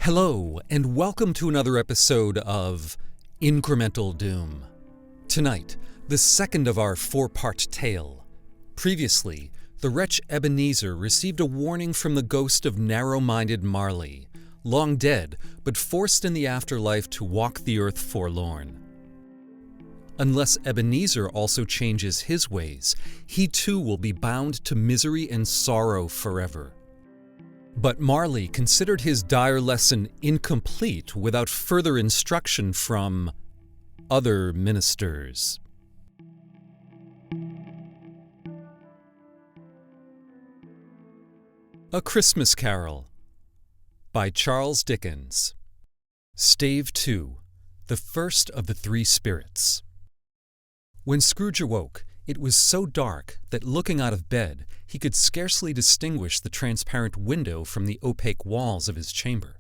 Hello, and welcome to another episode of Incremental Doom. Tonight, the second of our four-part tale. Previously, the wretch Ebenezer received a warning from the ghost of narrow-minded Marley, long dead, but forced in the afterlife to walk the earth forlorn. Unless Ebenezer also changes his ways, he too will be bound to misery and sorrow forever. But Marley considered his dire lesson incomplete without further instruction from other ministers. A Christmas Carol by Charles Dickens. Stave 2, the first of the three spirits. When Scrooge awoke, it was so dark that looking out of bed, he could scarcely distinguish the transparent window from the opaque walls of his chamber.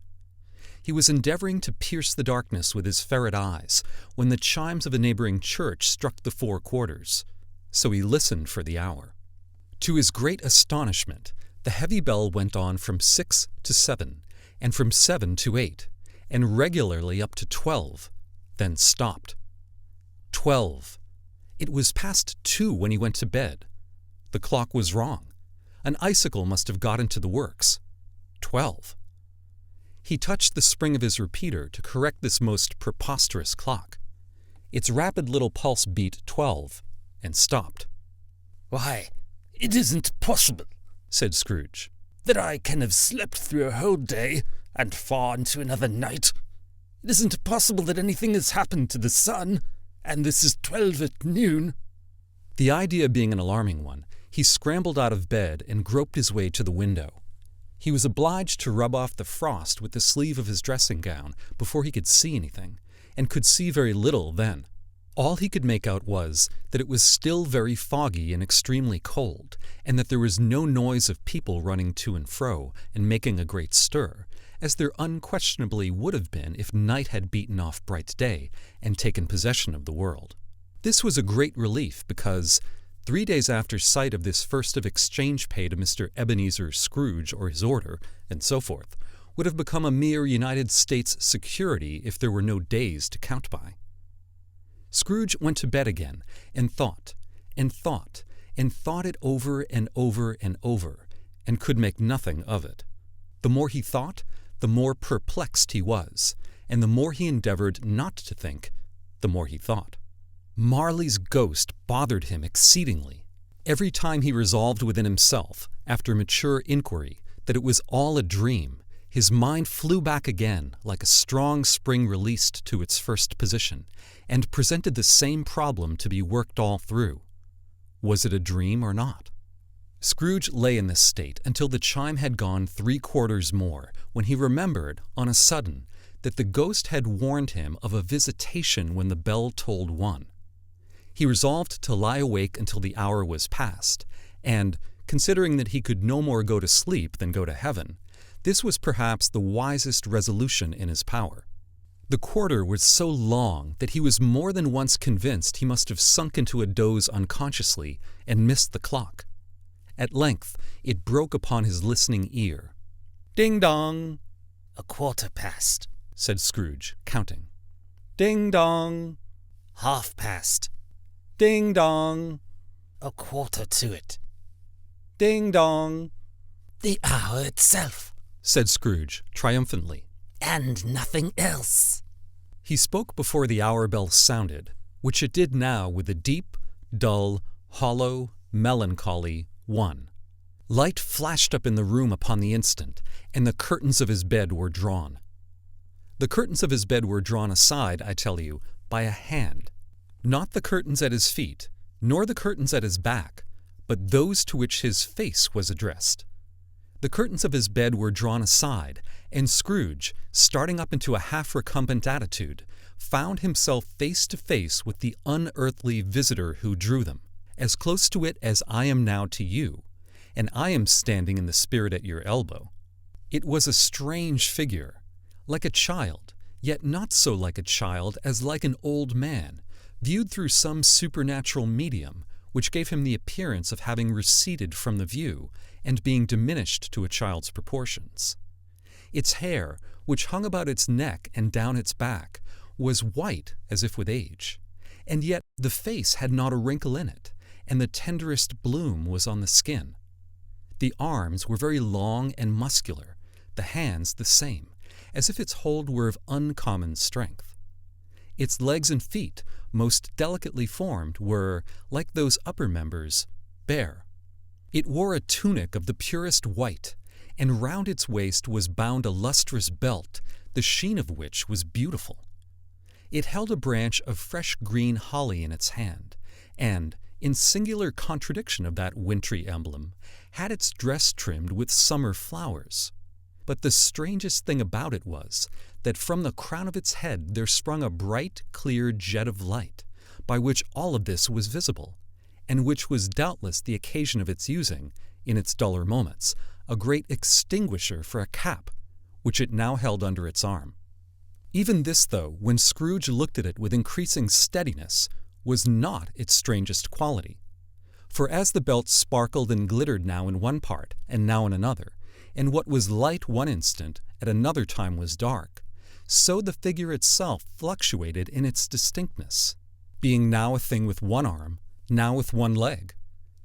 He was endeavoring to pierce the darkness with his ferret eyes when the chimes of a neighboring church struck the 4 quarters, so he listened for the hour. To his great astonishment, the heavy bell went on from 6 to 7, and from 7 to 8, and regularly up to 12, then stopped. 12. It was past 2 when he went to bed. The clock was wrong. An icicle must have got into the works. 12. He touched the spring of his repeater to correct this most preposterous clock. Its rapid little pulse beat 12, and stopped. "Why, it isn't possible," said Scrooge, "that I can have slept through a whole day and far into another night. It isn't possible that anything has happened to the sun, and this is 12 at noon." The idea being an alarming one, he scrambled out of bed and groped his way to the window. He was obliged to rub off the frost with the sleeve of his dressing gown before he could see anything, and could see very little then. All he could make out was that it was still very foggy and extremely cold, and that there was no noise of people running to and fro and making a great stir, as there unquestionably would have been if night had beaten off bright day and taken possession of the world. This was a great relief because 3 days after sight of this first of exchange pay to Mr. Ebenezer Scrooge or his order, and so forth, would have become a mere United States security if there were no days to count by. Scrooge went to bed again, and thought, and thought, and thought it over and over and over, and could make nothing of it. The more he thought, the more perplexed he was, and the more he endeavored not to think, the more he thought. Marley's ghost bothered him exceedingly. Every time he resolved within himself, after mature inquiry, that it was all a dream, his mind flew back again like a strong spring released to its first position, and presented the same problem to be worked all through. Was it a dream or not? Scrooge lay in this state until the chime had gone 3 quarters more, when he remembered, on a sudden, that the ghost had warned him of a visitation when the bell tolled 1. He resolved to lie awake until the hour was past, and, considering that he could no more go to sleep than go to heaven, this was perhaps the wisest resolution in his power. The quarter was so long that he was more than once convinced he must have sunk into a doze unconsciously and missed the clock. At length it broke upon his listening ear. "Ding-dong!" "A quarter past," said Scrooge, counting. "Ding-dong!" "Half past." "Ding-dong!" "A quarter to it." "Ding-dong!" "The hour itself," said Scrooge, triumphantly. "And nothing else." He spoke before the hour bell sounded, which it did now with a deep, dull, hollow, melancholy 1. Light flashed up in the room upon the instant, and the curtains of his bed were drawn. The curtains of his bed were drawn aside, I tell you, by a hand. Not the curtains at his feet, nor the curtains at his back, but those to which his face was addressed. The curtains of his bed were drawn aside, and Scrooge, starting up into a half-recumbent attitude, found himself face to face with the unearthly visitor who drew them, as close to it as I am now to you, and I am standing in the spirit at your elbow. It was a strange figure, like a child, yet not so like a child as like an old man, viewed through some supernatural medium, which gave him the appearance of having receded from the view and being diminished to a child's proportions. Its hair, which hung about its neck and down its back, was white as if with age, and yet the face had not a wrinkle in it, and the tenderest bloom was on the skin. The arms were very long and muscular, the hands the same, as if its hold were of uncommon strength. Its legs and feet, most delicately formed, were, like those upper members, bare. It wore a tunic of the purest white, and round its waist was bound a lustrous belt, the sheen of which was beautiful. It held a branch of fresh green holly in its hand, and, in singular contradiction of that wintry emblem, had its dress trimmed with summer flowers. But the strangest thing about it was that from the crown of its head there sprung a bright, clear jet of light, by which all of this was visible, and which was doubtless the occasion of its using, in its duller moments, a great extinguisher for a cap, which it now held under its arm. Even this, though, when Scrooge looked at it with increasing steadiness, was not its strangest quality. For as the belt sparkled and glittered now in one part, and now in another, and what was light one instant, at another time was dark, so the figure itself fluctuated in its distinctness, being now a thing with one arm, now with one leg,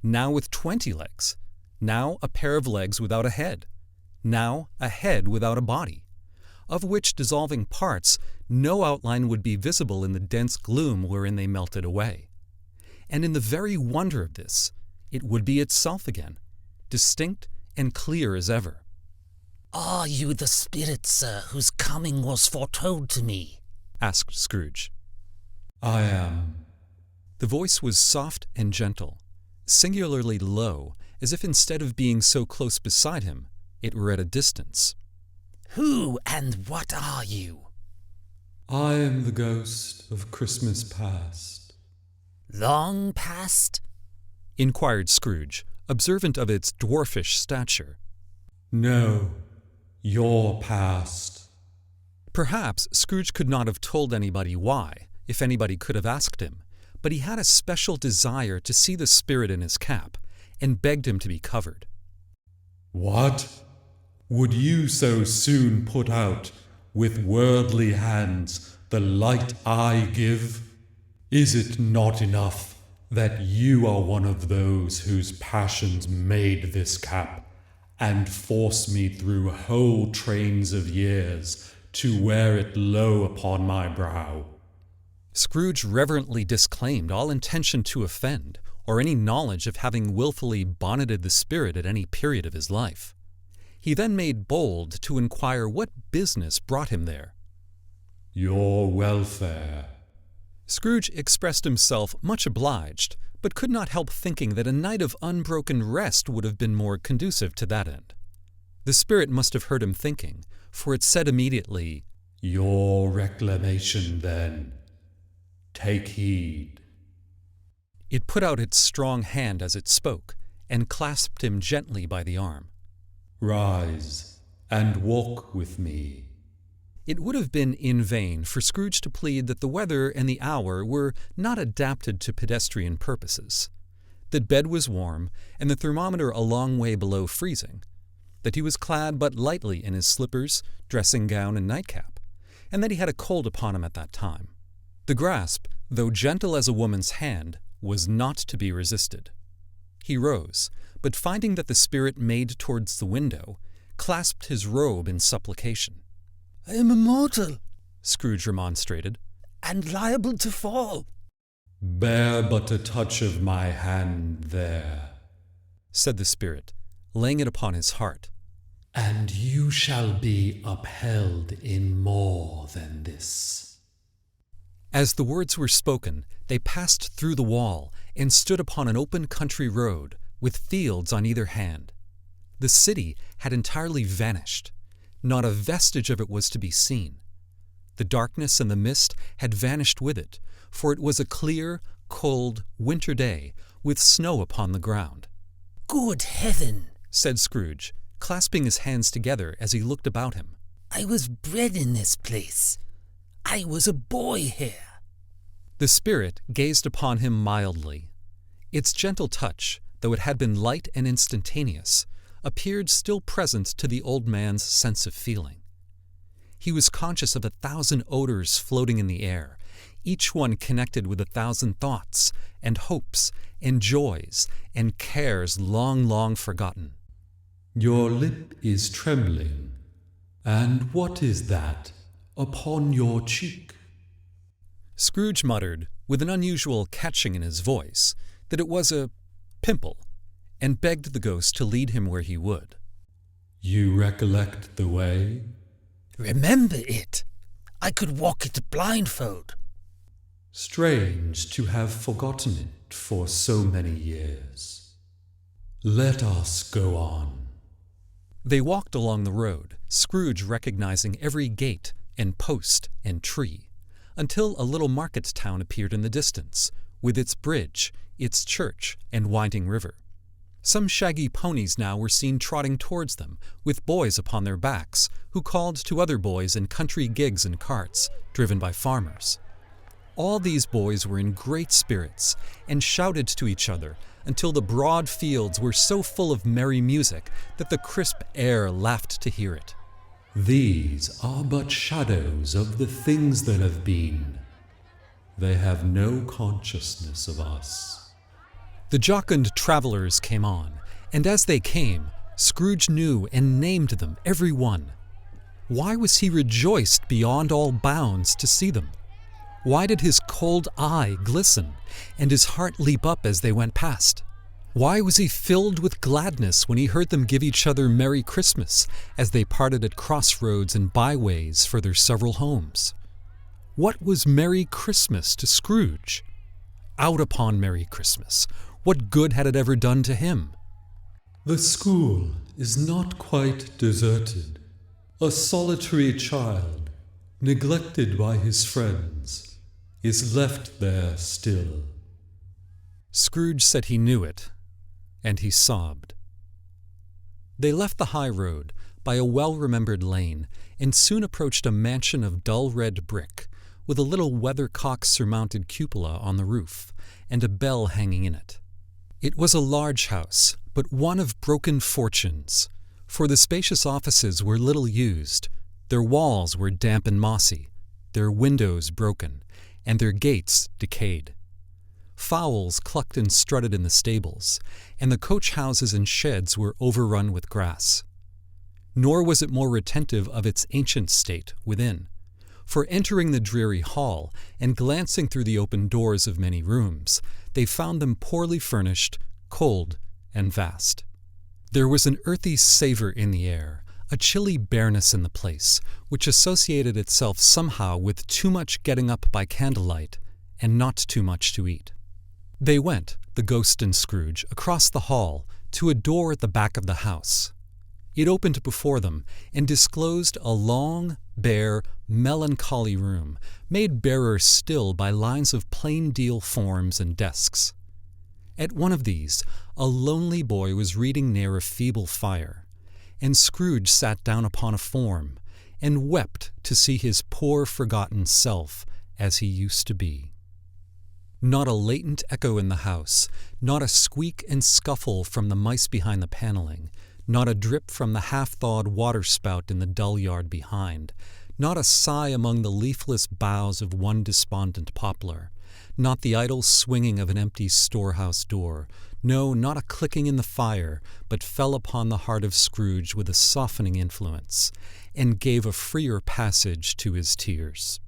now with 20 legs, now a pair of legs without a head, now a head without a body, of which dissolving parts no outline would be visible in the dense gloom wherein they melted away. And in the very wonder of this, it would be itself again, distinct and clear as ever. "Are you the spirit, sir, whose coming was foretold to me?" asked Scrooge. "I am." The voice was soft and gentle, singularly low, as if instead of being so close beside him, it were at a distance. "Who and what are you?" "I am the ghost of Christmas past." "Long past?" inquired Scrooge, observant of its dwarfish stature. "No, your past." Perhaps Scrooge could not have told anybody why, if anybody could have asked him, but he had a special desire to see the spirit in his cap, and begged him to be covered. "What? Would you so soon put out, with worldly hands, the light I give? Is it not enough that you are one of those whose passions made this cap, and force me through whole trains of years to wear it low upon my brow?" Scrooge reverently disclaimed all intention to offend, or any knowledge of having wilfully bonneted the spirit at any period of his life. He then made bold to inquire what business brought him there. "Your welfare." Scrooge expressed himself much obliged, but could not help thinking that a night of unbroken rest would have been more conducive to that end. The spirit must have heard him thinking, for it said immediately, "Your reclamation, then. Take heed." It put out its strong hand as it spoke, and clasped him gently by the arm. "Rise, and walk with me." It would have been in vain for Scrooge to plead that the weather and the hour were not adapted to pedestrian purposes, that bed was warm, and the thermometer a long way below freezing, that he was clad but lightly in his slippers, dressing gown, and nightcap, and that he had a cold upon him at that time. The grasp, though gentle as a woman's hand, was not to be resisted. He rose, but finding that the spirit made towards the window, clasped his robe in supplication. "I am immortal," Scrooge remonstrated, "and liable to fall." "Bear but a touch of my hand there," said the spirit, laying it upon his heart, "and you shall be upheld in more than this." As the words were spoken, they passed through the wall and stood upon an open country road, with fields on either hand. The city had entirely vanished. Not a vestige of it was to be seen. The darkness and the mist had vanished with it, for it was a clear, cold, winter day, with snow upon the ground. "Good heaven," said Scrooge, clasping his hands together as he looked about him. "I was bred in this place. I was a boy here." The spirit gazed upon him mildly. Its gentle touch, though it had been light and instantaneous, appeared still present to the old man's sense of feeling. He was conscious of 1,000 odors floating in the air, each one connected with 1,000 thoughts and hopes and joys and cares long, long forgotten. Your lip is trembling, and what is that upon your cheek? Scrooge muttered, with an unusual catching in his voice, that it was a pimple, and begged the ghost to lead him where he would. You recollect the way? Remember it. I could walk it blindfold. Strange to have forgotten it for so many years. Let us go on. They walked along the road, Scrooge recognizing every gate and post and tree, until a little market town appeared in the distance, with its bridge, its church, and winding river. Some shaggy ponies now were seen trotting towards them, with boys upon their backs, who called to other boys in country gigs and carts, driven by farmers. All these boys were in great spirits, and shouted to each other until the broad fields were so full of merry music that the crisp air laughed to hear it. These are but shadows of the things that have been. They have no consciousness of us. The jocund travelers came on, and as they came, Scrooge knew and named them, every one. Why was he rejoiced beyond all bounds to see them? Why did his cold eye glisten, and his heart leap up as they went past? Why was he filled with gladness when he heard them give each other Merry Christmas as they parted at crossroads and byways for their several homes? What was Merry Christmas to Scrooge? Out upon Merry Christmas! What good had it ever done to him? The school is not quite deserted. A solitary child, neglected by his friends, is left there still. Scrooge said he knew it, and he sobbed. They left the high road by a well-remembered lane and soon approached a mansion of dull red brick, with a little weathercock-surmounted cupola on the roof and a bell hanging in it. It was a large house, but one of broken fortunes, for the spacious offices were little used, their walls were damp and mossy, their windows broken, and their gates decayed. Fowls clucked and strutted in the stables, and the coach-houses and sheds were overrun with grass. Nor was it more retentive of its ancient state within, for entering the dreary hall and glancing through the open doors of many rooms, they found them poorly furnished, cold, and vast. There was an earthy savor in the air, a chilly bareness in the place, which associated itself somehow with too much getting up by candlelight and not too much to eat. They went, the ghost and Scrooge, across the hall to a door at the back of the house. It opened before them and disclosed a long, bare, melancholy room, made barer still by lines of plain deal forms and desks. At one of these, a lonely boy was reading near a feeble fire, and Scrooge sat down upon a form and wept to see his poor forgotten self as he used to be. Not a latent echo in the house, not a squeak and scuffle from the mice behind the paneling, not a drip from the half-thawed water-spout in the dull yard behind, not a sigh among the leafless boughs of one despondent poplar, not the idle swinging of an empty storehouse door, no, not a clicking in the fire, but fell upon the heart of Scrooge with a softening influence, and gave a freer passage to his tears.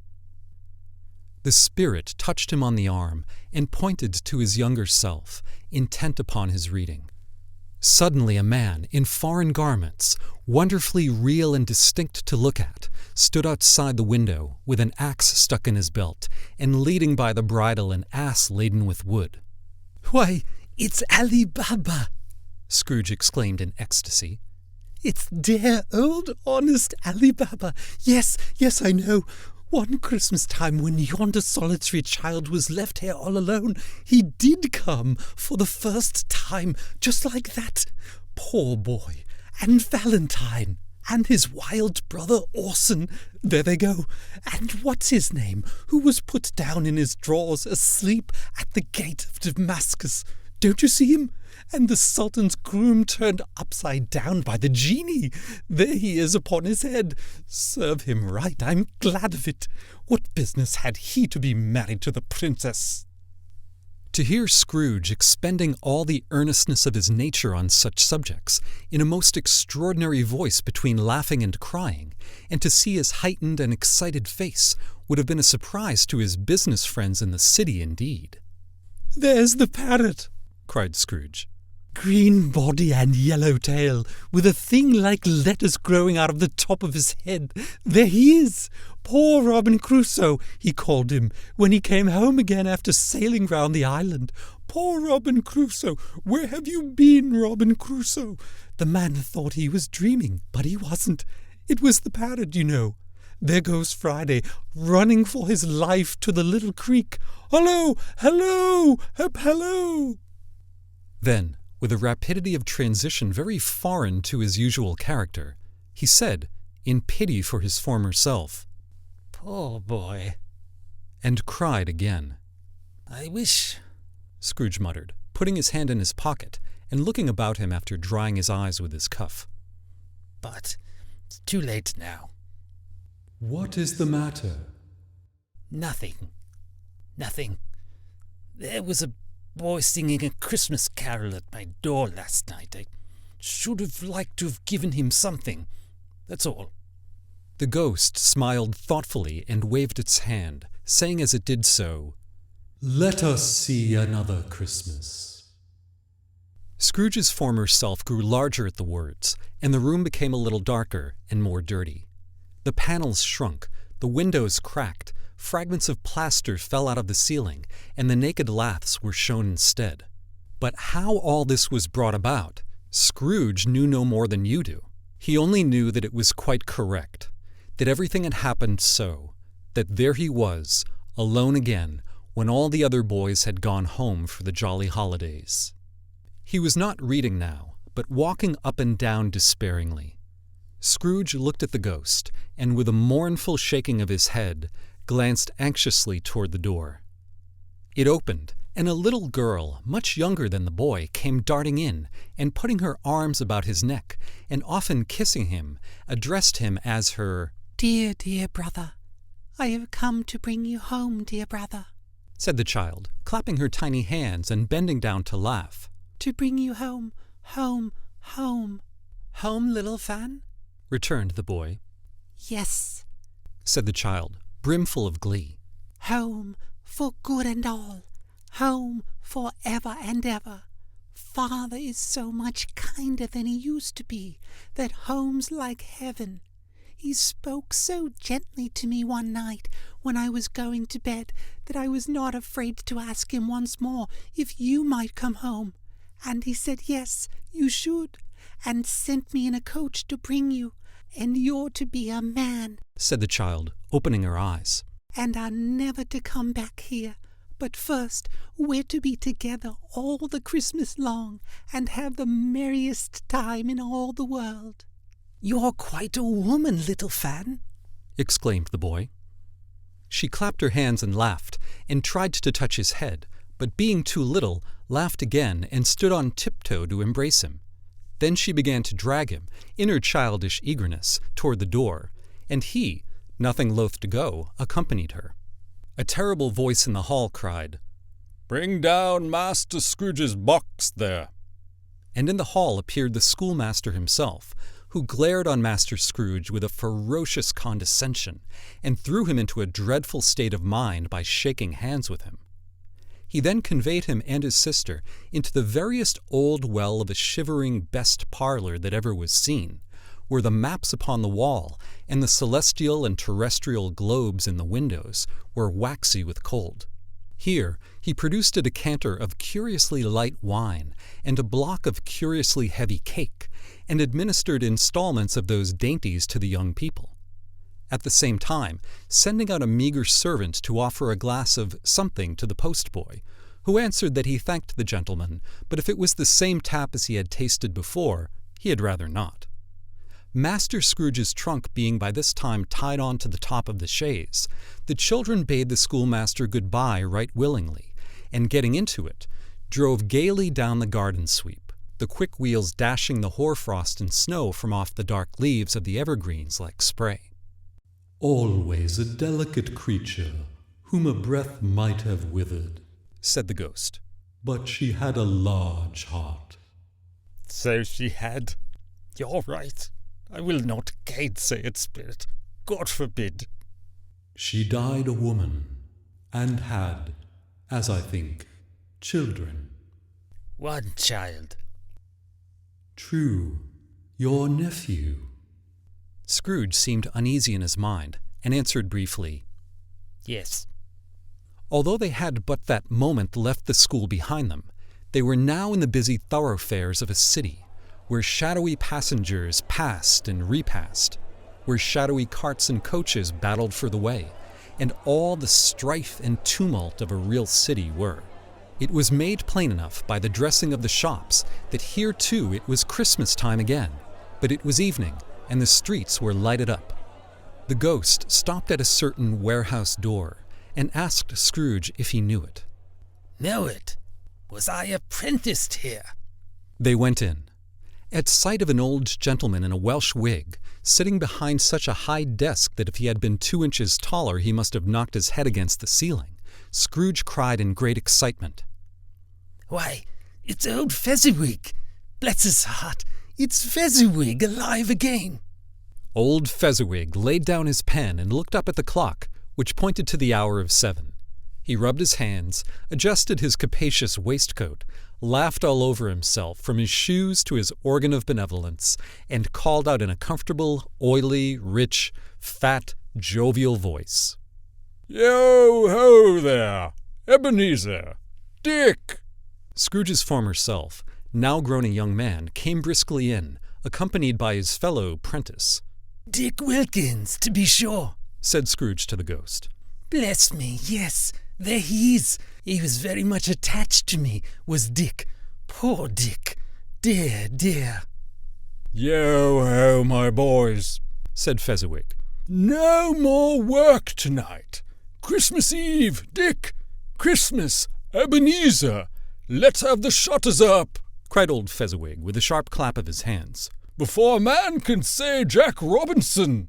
The spirit touched him on the arm and pointed to his younger self, intent upon his reading. Suddenly a man, in foreign garments, wonderfully real and distinct to look at, stood outside the window, with an axe stuck in his belt, and leading by the bridle an ass laden with wood. "Why, it's Ali Baba!" Scrooge exclaimed in ecstasy. "It's dear old honest Ali Baba! Yes, I know. One Christmas time, when yonder solitary child was left here all alone, he did come for the first time, just like that. Poor boy. And Valentine. And his wild brother Orson. There they go. And what's his name, who was put down in his drawers asleep at the gate of Damascus. Don't you see him? and the Sultan's groom turned upside down by the genie. There he is upon his head. Serve him right, I'm glad of it. What business had he to be married to the princess? To hear Scrooge expending all the earnestness of his nature on such subjects, in a most extraordinary voice between laughing and crying, and to see his heightened and excited face, would have been a surprise to his business friends in the city indeed. There's the parrot, cried Scrooge. Green body and yellow tail, with a thing like letters growing out of the top of his head. There he is! Poor Robin Crusoe, he called him, when he came home again after sailing round the island. Poor Robin Crusoe! Where have you been, Robin Crusoe? The man thought he was dreaming, but he wasn't. It was the parrot, you know. There goes Friday, running for his life to the little creek. Hullo! Hello! Hello! Then, with a rapidity of transition very foreign to his usual character, he said, in pity for his former self, Poor boy. And cried again. I wish, Scrooge muttered, putting his hand in his pocket and looking about him after drying his eyes with his cuff. But it's too late now. What is the matter? Nothing. There was a boy singing a Christmas carol at my door last night. I should have liked to have given him something. That's all. The ghost smiled thoughtfully and waved its hand, saying as it did so, Let us see another Christmas. Scrooge's former self grew larger at the words, and the room became a little darker and more dirty. The panels shrunk, the windows cracked, fragments of plaster fell out of the ceiling, and the naked laths were shown instead. But how all this was brought about, Scrooge knew no more than you do. He only knew that it was quite correct, that everything had happened so, that there he was, alone again, when all the other boys had gone home for the jolly holidays. He was not reading now, but walking up and down despairingly. Scrooge looked at the ghost, and with a mournful shaking of his head, glanced anxiously toward the door. It opened, and a little girl, much younger than the boy, came darting in, and putting her arms about his neck, and often kissing him, addressed him as her "Dear, dear brother, I have come to bring you home, dear brother," said the child, clapping her tiny hands and bending down to laugh. "to bring you home, home, home." "Home, little Fan?" returned the boy. "Yes," said the child, brimful of glee. "home for good and all, home for ever and ever. Father is so much kinder than he used to be, that home's like heaven. He spoke so gently to me one night when I was going to bed that I was not afraid to ask him once more if you might come home. And he said yes, you should, and sent me in a coach to bring you, and you're to be a man," said the child, opening her eyes. "and are never to come back here. But first we're to be together all the Christmas long, and have the merriest time in all the world." You're quite a woman, little Fan, exclaimed the boy. She clapped her hands and laughed, and tried to touch his head, but being too little, laughed again and stood on tiptoe to embrace him. Then she began to drag him, in her childish eagerness, toward the door, and he, nothing loath to go, accompanied her. A terrible voice in the hall cried, "Bring down Master Scrooge's box there." And in the hall appeared the schoolmaster himself, who glared on Master Scrooge with a ferocious condescension, and threw him into a dreadful state of mind by shaking hands with him. He then conveyed him and his sister into the veriest old well of a shivering best parlor that ever was seen, where the maps upon the wall and the celestial and terrestrial globes in the windows were waxy with cold. Here he produced a decanter of curiously light wine and a block of curiously heavy cake, and administered installments of those dainties to the young people, at the same time sending out a meager servant to offer a glass of something to the postboy, who answered that he thanked the gentleman, but if it was the same tap as he had tasted before, he had rather not. Master Scrooge's trunk being by this time tied on to the top of the chaise, the children bade the schoolmaster good-bye right willingly, and getting into it, drove gaily down the garden sweep, the quick wheels dashing the hoarfrost and snow from off the dark leaves of the evergreens like spray. "Always a delicate creature, whom a breath might have withered," said the ghost. "but she had a large heart." So she had. You're right. I will not gainsay it, spirit. God forbid. She died a woman, and had, as I think, children. One child. True, your nephew. Scrooge seemed uneasy in his mind, and answered briefly, Yes. Although they had but that moment left the school behind them, they were now in the busy thoroughfares of a city, where shadowy passengers passed and repassed, where shadowy carts and coaches battled for the way, and all the strife and tumult of a real city were. It was made plain enough by the dressing of the shops that here too it was Christmas time again, but it was evening, and the streets were lighted up. The ghost stopped at a certain warehouse door, and asked Scrooge if he knew it. Know it? Was I apprenticed here? They went in. At sight of an old gentleman in a Welsh wig, sitting behind such a high desk that if he had been 2 inches taller he must have knocked his head against the ceiling, Scrooge cried in great excitement, Why, it's old Fezziwig! Bless his heart, it's Fezziwig alive again! Old Fezziwig laid down his pen and looked up at the clock, which pointed to the hour of 7. He rubbed his hands, adjusted his capacious waistcoat, laughed all over himself from his shoes to his organ of benevolence, and called out in a comfortable, oily, rich, fat, jovial voice, Yo-ho there! Ebenezer! Dick! Scrooge's former self, now grown a young man, came briskly in, accompanied by his fellow prentice. Dick Wilkins, to be sure, said Scrooge to the ghost. Bless me, yes, there he is. He was very much attached to me, was Dick. Poor Dick. Dear, dear. Yo-ho, my boys, said Fezziwig. No more work tonight. Christmas Eve, Dick. Christmas, Ebenezer. Let's have the shutters up, cried old Fezziwig with a sharp clap of his hands. Before a man can say Jack Robinson.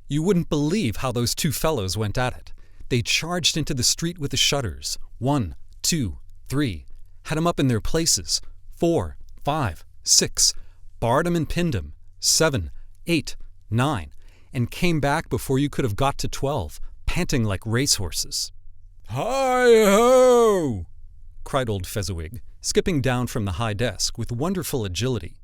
You wouldn't believe how those two fellows went at it. They charged into the street with the shutters. 1, 2, 3. Had 'em up in their places. 4, 5, 6. Barred 'em and pinned 'em. 7, 8, 9. And came back before you could have got to 12, panting like racehorses. Hi-ho! cried old Fezziwig, skipping down from the high desk with wonderful agility.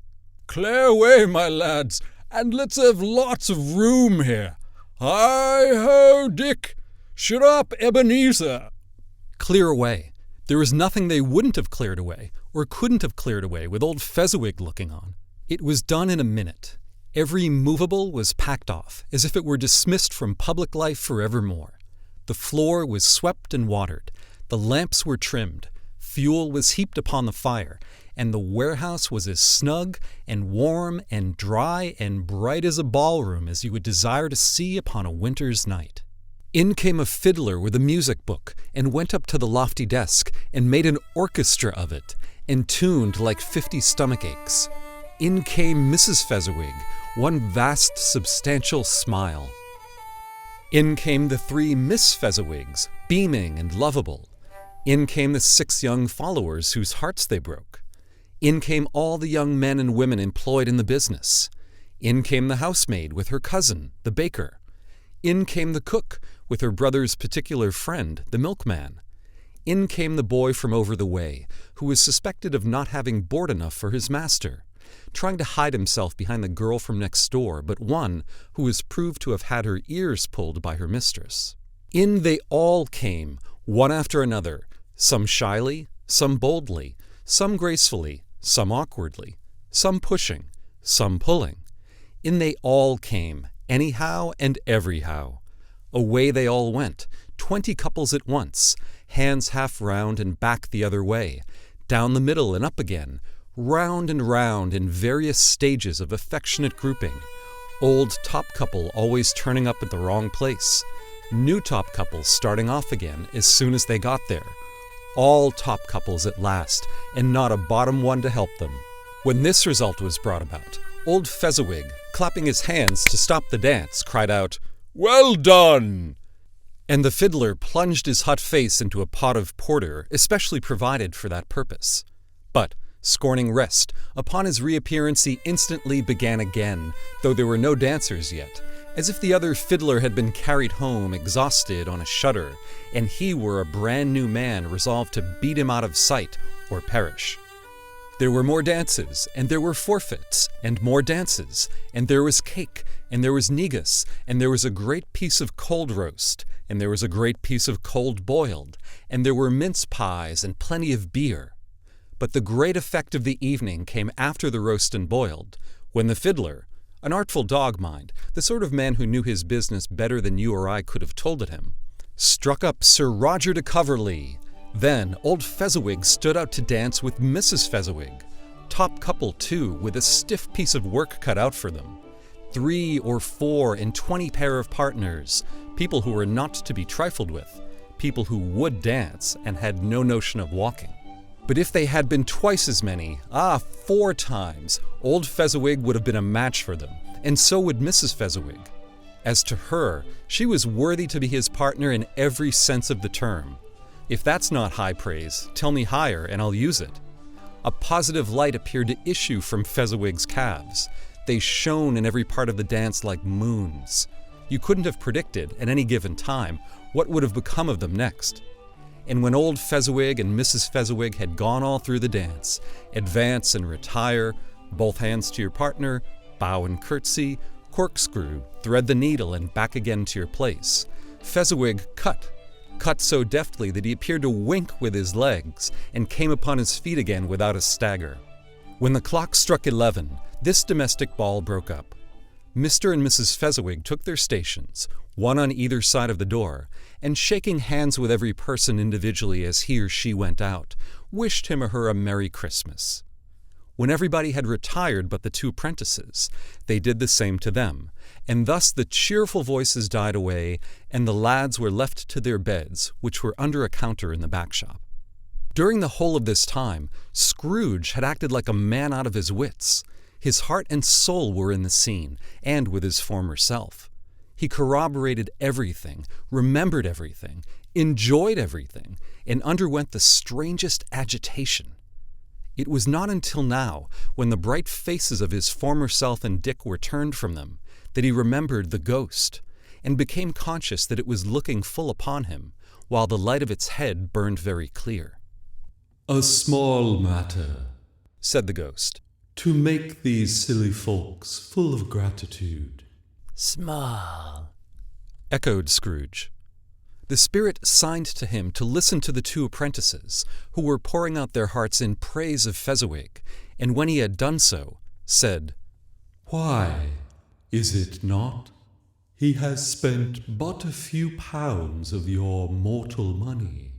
Clear away, my lads, and let's have lots of room here. Hi-ho, Dick! Shut up, Ebenezer! Clear away. There was nothing they wouldn't have cleared away, or couldn't have cleared away with old Fezziwig looking on. It was done in a minute. Every movable was packed off, as if it were dismissed from public life forevermore. The floor was swept and watered. The lamps were trimmed. Fuel was heaped upon the fire, and the warehouse was as snug and warm and dry and bright as a ballroom as you would desire to see upon a winter's night. In came a fiddler with a music book and went up to the lofty desk and made an orchestra of it and tuned like 50 stomachaches. In came Mrs. Fezziwig, one vast substantial smile. In came the 3 Miss Fezziwigs, beaming and lovable. In came the 6 young followers whose hearts they broke. In came all the young men and women employed in the business. In came the housemaid with her cousin, the baker. In came the cook with her brother's particular friend, the milkman. In came the boy from over the way, who was suspected of not having board enough for his master, trying to hide himself behind the girl from next door, but one who was proved to have had her ears pulled by her mistress. In they all came, one after another, some shyly, some boldly, some gracefully, some awkwardly, some pushing, some pulling. In they all came, anyhow and everyhow. Away they all went, 20 couples at once, hands half round and back the other way, down the middle and up again, round and round in various stages of affectionate grouping. Old top couple always turning up at the wrong place, new top couple starting off again as soon as they got there. All top couples at last, and not a bottom one to help them. When this result was brought about, old Fezziwig, clapping his hands to stop the dance, cried out, "Well done!" and the fiddler plunged his hot face into a pot of porter especially provided for that purpose. But, scorning rest, upon his reappearance he instantly began again, though there were no dancers yet, as if the other fiddler had been carried home exhausted on a shutter, and he were a brand new man resolved to beat him out of sight or perish. There were more dances, and there were forfeits, and more dances, and there was cake, and there was negus, and there was a great piece of cold roast, and there was a great piece of cold boiled, and there were mince pies and plenty of beer. But the great effect of the evening came after the roast and boiled, when the fiddler, an artful dog, mind, the sort of man who knew his business better than you or I could have told it him, struck up Sir Roger de Coverley. Then old Fezziwig stood out to dance with Mrs. Fezziwig, top couple too, with a stiff piece of work cut out for them. 3 or 4 and 20 pair of partners, people who were not to be trifled with, people who would dance and had no notion of walking. But if they had been twice as many, 4 times, old Fezziwig would have been a match for them, and so would Mrs. Fezziwig. As to her, she was worthy to be his partner in every sense of the term. If that's not high praise, tell me higher and I'll use it. A positive light appeared to issue from Fezziwig's calves. They shone in every part of the dance like moons. You couldn't have predicted, at any given time, what would have become of them next. And when old Fezziwig and Mrs. Fezziwig had gone all through the dance, advance and retire, both hands to your partner, bow and curtsy, corkscrew, thread the needle and back again to your place, Fezziwig cut so deftly that he appeared to wink with his legs and came upon his feet again without a stagger. When the clock struck 11, this domestic ball broke up. Mr. and Mrs. Fezziwig took their stations, one on either side of the door, and shaking hands with every person individually as he or she went out, wished him or her a Merry Christmas. When everybody had retired but the 2 apprentices, they did the same to them, and thus the cheerful voices died away, and the lads were left to their beds, which were under a counter in the back shop. During the whole of this time, Scrooge had acted like a man out of his wits. His heart and soul were in the scene, and with his former self. He corroborated everything, remembered everything, enjoyed everything, and underwent the strangest agitation. It was not until now, when the bright faces of his former self and Dick were turned from them, that he remembered the ghost, and became conscious that it was looking full upon him, while the light of its head burned very clear. "A small matter," said the ghost, "to make these silly folks full of gratitude." Small, echoed Scrooge. The spirit signed to him to listen to the 2 apprentices, who were pouring out their hearts in praise of Fezziwig, and when he had done so, said, "Why, is it not? He has spent but a few pounds of your mortal money,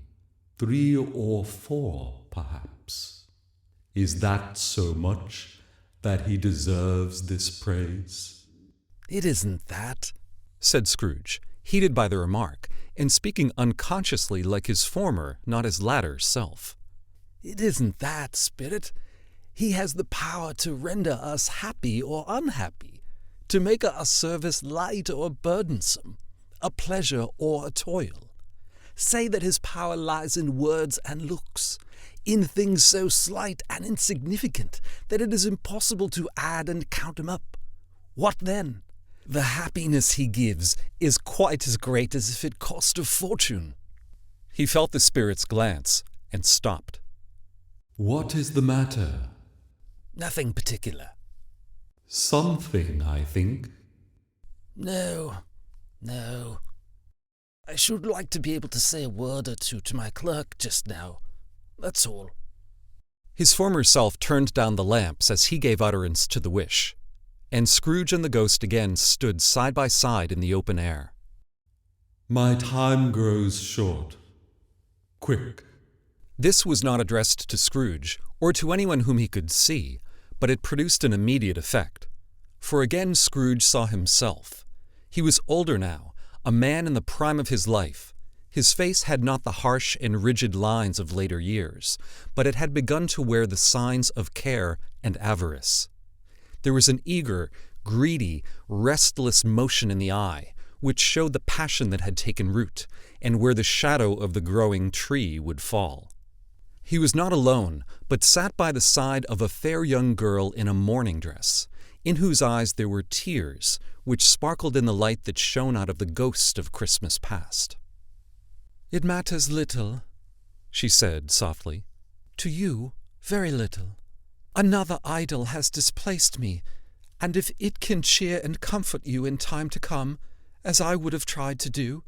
3 or 4, perhaps. Is that so much that he deserves this praise?" "It isn't that," said Scrooge, heated by the remark, and speaking unconsciously like his former, not his latter, self. "It isn't that, Spirit. He has the power to render us happy or unhappy, to make our service light or burdensome, a pleasure or a toil. Say that his power lies in words and looks, in things so slight and insignificant that it is impossible to add and count them up. What then? The happiness he gives is quite as great as if it cost a fortune." He felt the spirit's glance and stopped. "What is the matter?" "Nothing particular." "Something, I think." No. I should like to be able to say a word or two to my clerk just now. That's all." His former self turned down the lamps as he gave utterance to the wish, and Scrooge and the ghost again stood side by side in the open air. "My time grows short. Quick." This was not addressed to Scrooge, or to anyone whom he could see, but it produced an immediate effect. For again Scrooge saw himself. He was older now, a man in the prime of his life. His face had not the harsh and rigid lines of later years, but it had begun to wear the signs of care and avarice. There was an eager, greedy, restless motion in the eye, which showed the passion that had taken root, and where the shadow of the growing tree would fall. He was not alone, but sat by the side of a fair young girl in a mourning dress, in whose eyes there were tears, which sparkled in the light that shone out of the ghost of Christmas past. "It matters little," she said softly. "To you, very little. Another idol has displaced me, and if it can cheer and comfort you in time to come, as I would have tried to do,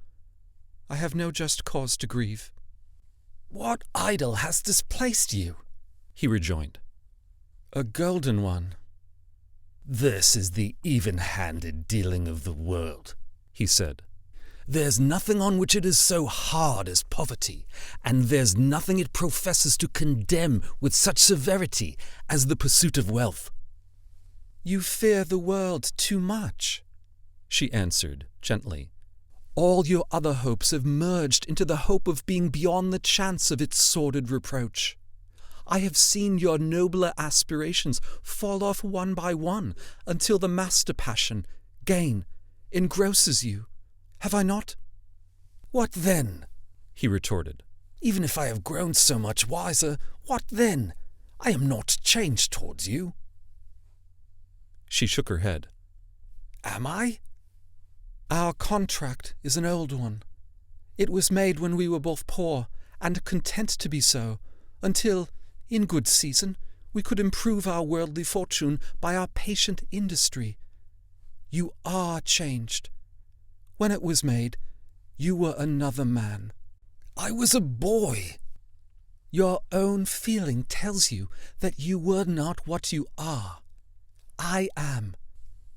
I have no just cause to grieve." "What idol has displaced you?" he rejoined. "A golden one." "This is the even-handed dealing of the world," he said. "There's nothing on which it is so hard as poverty, and there's nothing it professes to condemn with such severity as the pursuit of wealth." "You fear the world too much," she answered gently. "All your other hopes have merged into the hope of being beyond the chance of its sordid reproach. I have seen your nobler aspirations fall off one by one until the master passion, gain, engrosses you. Have I not?" "What then?" he retorted. "Even if I have grown so much wiser, what then? I am not changed towards you." She shook her head. "Am I?" "Our contract is an old one. It was made when we were both poor and content to be so, until, in good season, we could improve our worldly fortune by our patient industry. You are changed. When it was made, you were another man." "I was a boy." "Your own feeling tells you that you were not what you are. I am.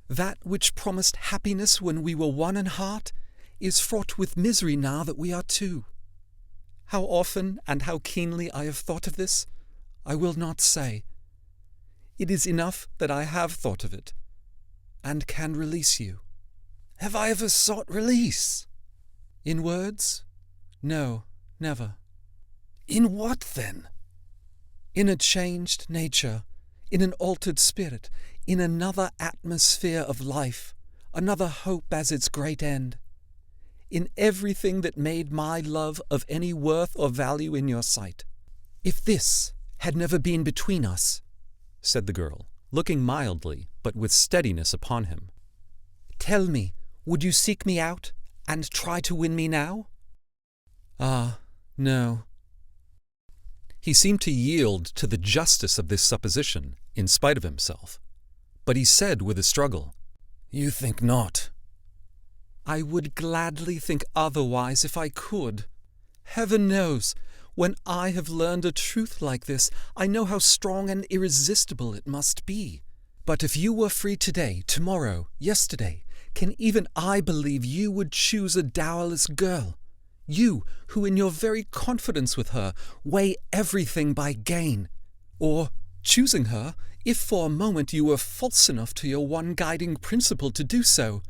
That which promised happiness when we were one in heart is fraught with misery now that we are two. How often and how keenly I have thought of this, I will not say. It is enough that I have thought of it, and can release you." "Have I ever sought release?" "In words? No, never." "In what, then?" "In a changed nature, in an altered spirit, in another atmosphere of life, another hope as its great end. In everything that made my love of any worth or value in your sight. If this had never been between us," said the girl, looking mildly but with steadiness upon him, "tell me, would you seek me out and try to win me now?" "Ah, no." He seemed to yield to the justice of this supposition, in spite of himself. But he said with a struggle, "You think not?" "I would gladly think otherwise if I could. Heaven knows, when I have learned a truth like this, I know how strong and irresistible it must be. But if you were free today, tomorrow, yesterday, can even I believe you would choose a dowerless girl? You, who in your very confidence with her weigh everything by gain. Or, choosing her, if for a moment you were false enough to your one guiding principle to do so,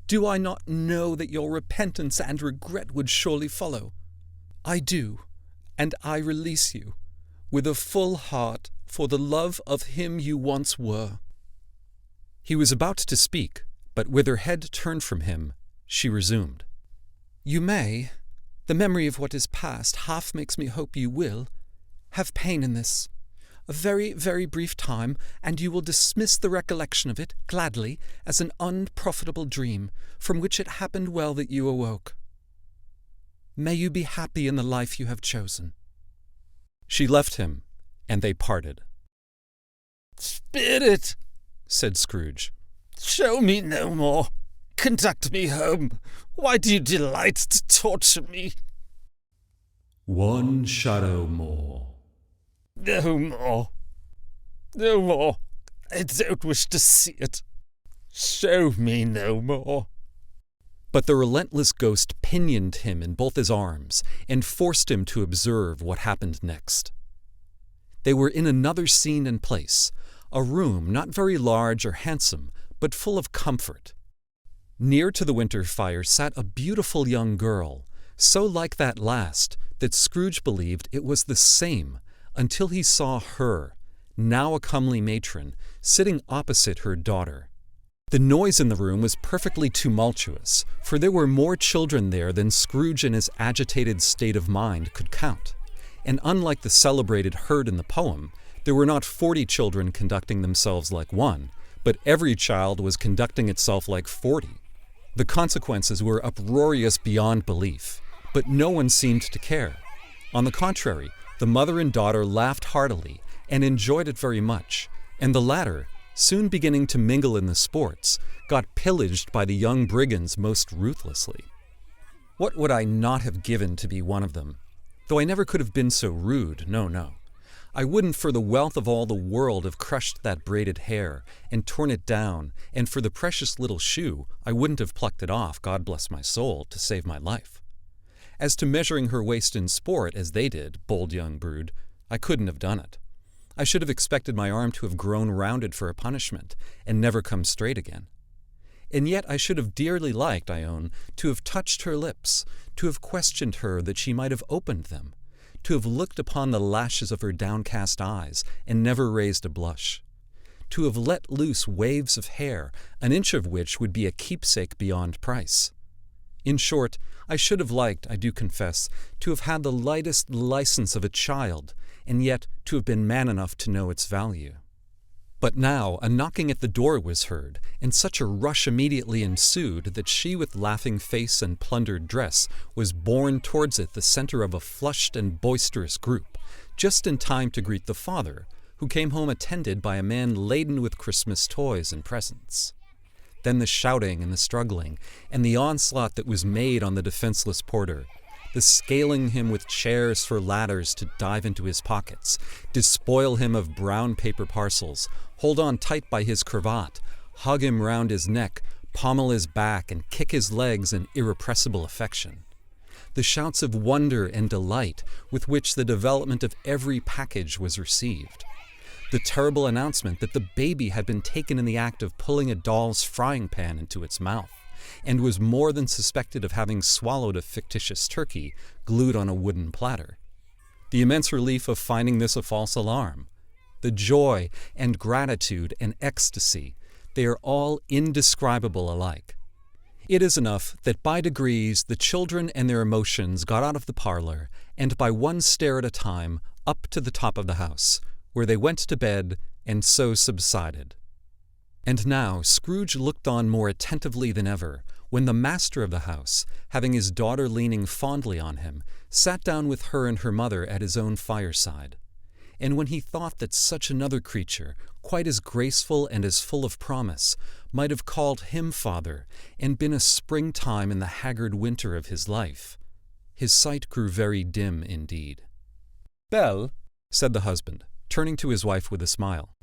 do I not know that your repentance and regret would surely follow? I do, and I release you, with a full heart, for the love of him you once were." He was about to speak, but with her head turned from him, she resumed. "You may, the memory of what is past half makes me hope you will, have pain in this. A very, very brief time, and you will dismiss the recollection of it, gladly, as an unprofitable dream, from which it happened well that you awoke. May you be happy in the life you have chosen." She left him, and they parted. "Spirit," said Scrooge, "show me no more. Conduct me home. Why do you delight to torture me?" One shadow more. "No more. No more. I don't wish to see it. Show me no more." But the relentless ghost pinioned him in both his arms and forced him to observe what happened next. They were in another scene and place, a room not very large or handsome, but full of comfort. Near to the winter fire sat a beautiful young girl, So like that last that Scrooge believed it was the same until he saw her, now a comely matron, sitting opposite her daughter. The noise in the room was perfectly tumultuous, for there were more children there than Scrooge in his agitated state of mind could count. And unlike the celebrated herd in the poem, there were not 40 children conducting themselves like one, but every child was conducting itself like 40. The consequences were uproarious beyond belief, but no one seemed to care. On the contrary, the mother and daughter laughed heartily and enjoyed it very much, and the latter, soon beginning to mingle in the sports, got pillaged by the young brigands most ruthlessly. What would I not have given to be one of them? Though I never could have been so rude, no. I wouldn't for the wealth of all the world have crushed that braided hair and torn it down, and for the precious little shoe, I wouldn't have plucked it off, God bless my soul, to save my life. As to measuring her waist in sport, as they did, bold young brood, I couldn't have done it. I should have expected my arm to have grown rounded for a punishment, and never come straight again. And yet I should have dearly liked, I own, to have touched her lips, to have questioned her that she might have opened them, to have looked upon the lashes of her downcast eyes, and never raised a blush, to have let loose waves of hair, an inch of which would be a keepsake beyond price. In short, I should have liked, I do confess, to have had the lightest license of a child, and yet to have been man enough to know its value. But now a knocking at the door was heard, and such a rush immediately ensued that she with laughing face and plundered dress was borne towards it the center of a flushed and boisterous group, just in time to greet the father, who came home attended by a man laden with Christmas toys and presents. Then the shouting and the struggling, and the onslaught that was made on the defenseless porter, the scaling him with chairs for ladders to dive into his pockets, despoil him of brown paper parcels, hold on tight by his cravat, hug him round his neck, pommel his back, and kick his legs in irrepressible affection. The shouts of wonder and delight with which the development of every package was received. The terrible announcement that the baby had been taken in the act of pulling a doll's frying pan into its mouth, and was more than suspected of having swallowed a fictitious turkey glued on a wooden platter. The immense relief of finding this a false alarm. The joy and gratitude and ecstasy, they are all indescribable alike. It is enough that by degrees the children and their emotions got out of the parlor, and by one stair at a time up to the top of the house, where they went to bed and so subsided. And now Scrooge looked on more attentively than ever, when the master of the house, having his daughter leaning fondly on him, sat down with her and her mother at his own fireside. And when he thought that such another creature, quite as graceful and as full of promise, might have called him father, and been a springtime in the haggard winter of his life, his sight grew very dim indeed. "Belle," said the husband, turning to his wife with a smile,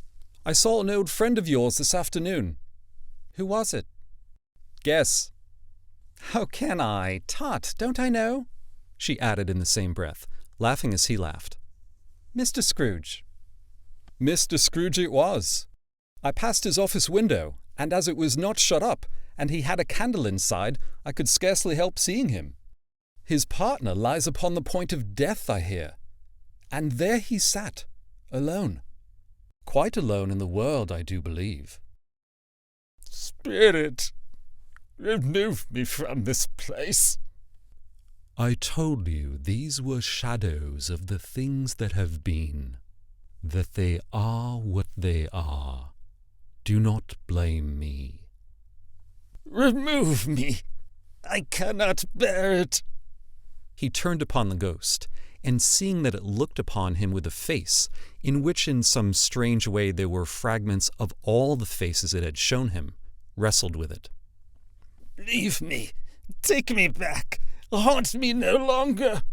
"I saw an old friend of yours this afternoon." "Who was it?" "Guess." "How can I? Tut, don't I know?" she added in the same breath, laughing as he laughed. "Mr. Scrooge." "Mr. Scrooge it was. I passed his office window, and as it was not shut up, and he had a candle inside, I could scarcely help seeing him. His partner lies upon the point of death, I hear. And there he sat, alone. Quite alone in the world, I do believe." "Spirit, remove me from this place." I told you these were shadows of the things that have been, that they are what they are. Do not blame me. "Remove me. I cannot bear it." He turned upon the ghost, and seeing that it looked upon him with a face, in which in some strange way there were fragments of all the faces it had shown him, wrestled with it. "Leave me. Take me back. Haunt me no longer."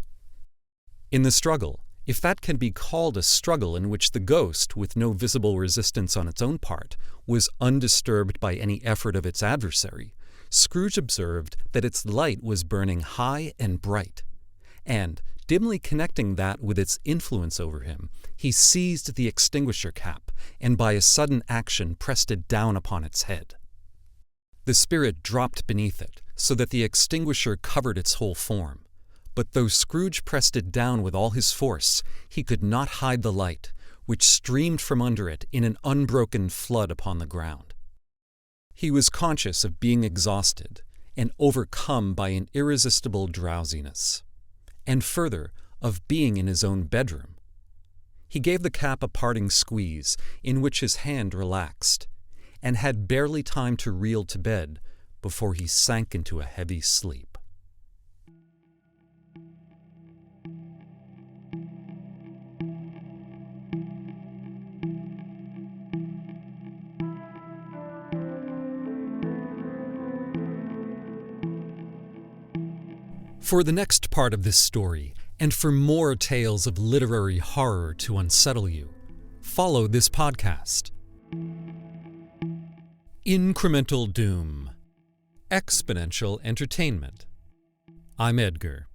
In the struggle, if that can be called a struggle in which the ghost, with no visible resistance on its own part, was undisturbed by any effort of its adversary, Scrooge observed that its light was burning high and bright, and, dimly connecting that with its influence over him, he seized the extinguisher cap, and by a sudden action pressed it down upon its head. The spirit dropped beneath it, so that the extinguisher covered its whole form. But though Scrooge pressed it down with all his force, he could not hide the light, which streamed from under it in an unbroken flood upon the ground. He was conscious of being exhausted and overcome by an irresistible drowsiness, and further, of being in his own bedroom. He gave the cap a parting squeeze, in which his hand relaxed, and had barely time to reel to bed before he sank into a heavy sleep. For the next part of this story, and for more tales of literary horror to unsettle you, follow this podcast. Incremental Doom. Exponential Entertainment. I'm Edgar.